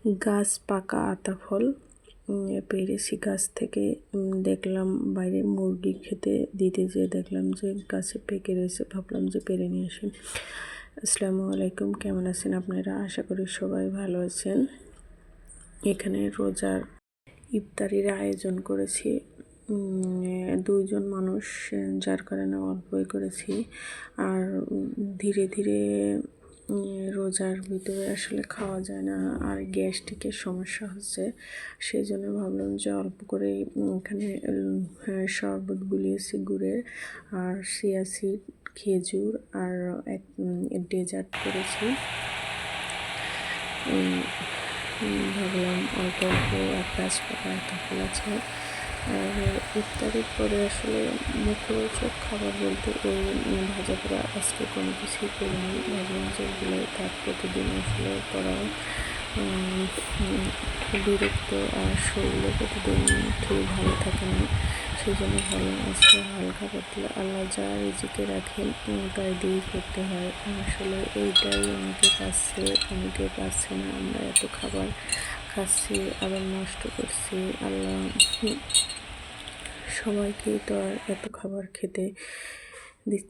গাছ পাকা আতা ফল পেরেছি গাছ থেকে। দেখলাম বাইরে মুরগি খেতে দিতে যেয়ে দেখলাম যে গাছে পেকে রয়েছে, ভাবলাম যে পেরে নিয়ে আসি। আসসালামু আলাইকুম, কেমন আছেন আপনারা? আশা করি সবাই ভালো আছেন। এখানে রোজার ইফতারির আয়োজন করেছি, 2জন মানুষ, যার কারণে অল্পই করেছি। আর ধীরে ধীরে রোজার ভিতরে আসলে খাওয়া যায় না, আর গ্যাস্ট্রিকের সমস্যা হচ্ছে, সেই জন্য ভাবলাম যে অল্প করে এখানে শরবত গুলিয়েছি গুড়ের, আর চিয়া সিড, খেজুর, আর এক ডেজার্ট করেছি। ভাবলাম অল্প অল্প গাছপালা এত ফল আছে। আর ইফতারের পরে আসলে মুখরোচক খাবার বলতে ওই ভাজা পোড়া আজকে কোনো কিছুই করিনি। ভাবলাম যে এগুলো তার প্রতিদিন আসলে করাও বিরক্ত, আর শরীরে প্রতিদিন ঠিক ভালো থাকে না। সেই জন্য ভাবলাম আজকে হালকা পাতলা আল্লাহ যা রিজিকে রাখেন তাই দিয়েই করতে হয়। আসলে এইটাই অনেকে পাচ্ছে, অনেকে পাচ্ছে না। আমরা এত খাবার খাচ্ছি, আবার নষ্ট করছি। আল্লাহ সবাইকেই তো আর এত খাবার খেতে দিচ্ছে।